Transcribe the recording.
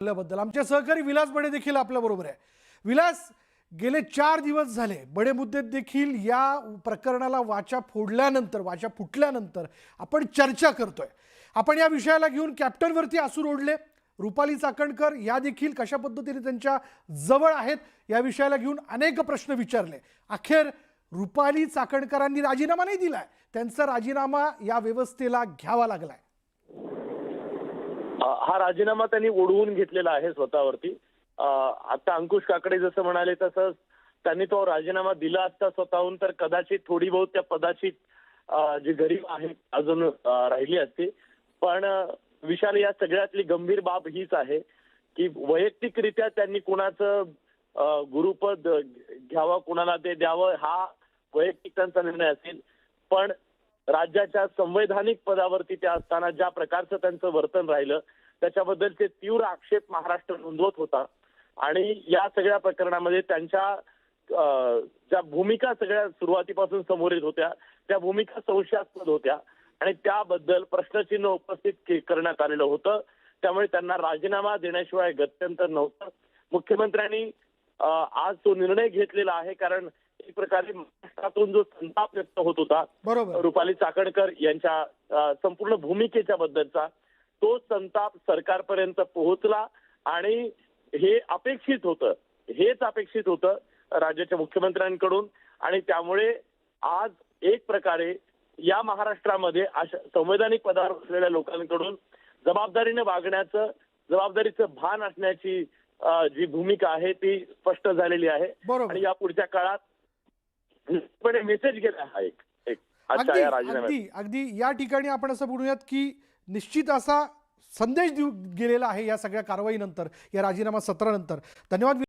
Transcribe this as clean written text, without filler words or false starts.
बद्दल आमचे सहकारी विलास बडे देखील आपल्या बरोबर आहे। विलास, गेले 4 दिवस झाले बडे मुद्दे देखील या प्रकरणाला वाचा फुटल्यानंतर आपण चर्चा करतोय। आपण या विषयाला घेऊन कॅप्टनवरती आसूर ओढले, रुपाली चाकणकर या देखील कशा पद्धतीने त्यांच्या जवळ आहेत या विषयाला घेऊन अनेक प्रश्न विचारले। अखेर रुपाली चाकणकरांनी राजीनामा नाही दिलाय, त्यांचा राजीनामा या व्यवस्थेला घ्यावा लागलाय। हा राजीनामा त्यांनी ओढवून घेतलेला आहे स्वतःवरती। आता अंकुश काकडे जसं म्हणाले तसंच त्यांनी तो राजीनामा दिला असता स्वतःहून तर कदाचित थोडी बहुत त्या पदाची जी गरीब आहेत अजून राहिली असती। पण विशाल, या सगळ्यातली गंभीर बाब हीच आहे की वैयक्तिकरित्या त्यांनी कुणाचं गुरुपद घ्यावं, कुणाला ते द्यावं, हा वैयक्तिक त्यांचा निर्णय असेल। पण राज्याच्या संवैधानिक पदावरती त्या असताना ज्या प्रकारचं त्यांचं वर्तन राहिलं त्याच्याबद्दलचे तीव्र आक्षेप महाराष्ट्र नोंदवत होता। आणि या सगळ्या प्रकरणामध्ये त्यांच्या ज्या भूमिका सगळ्या सुरुवातीपासून समोर येत होत्या त्या भूमिका संशयास्पद होत्या आणि त्याबद्दल प्रश्नचिन्ह उपस्थित करण्यात आलेलं होतं। त्यामुळे त्यांना राजीनामा देण्याशिवाय गत्यंतर नव्हतं। मुख्यमंत्र्यांनी आज तो निर्णय घेतलेला आहे, कारण एक प्रकारे महाराष्ट्रातून जो संताप व्यक्त होत होता रुपाली चाकणकर यांच्या संपूर्ण भूमिकेच्या बद्दलचा, तो संताप सरकारपर्यंत पोहोचला आणि हे अपेक्षित होतं, हेच अपेक्षित होतं राज्याच्या मुख्यमंत्र्यांकडून। आणि त्यामुळे आज एक प्रकारे या महाराष्ट्रामध्ये अशा संवैधानिक पदावर असलेल्या लोकांकडून जबाबदारीने वागण्याचं, जबाबदारीचं भान असण्याची जी भूमिका आहे ती स्पष्ट झालेली आहे। आणि या पुढच्या काळात मेसेज गेला हा एक आजच्या या राजीनाम्यात। अगदी या ठिकाणी आपण असं बोलूयात की निश्चित असा संदेश गेलेला आहे या सगळ्या कारवाईनंतर, या राजीनामा सत्रानंतर। धन्यवाद।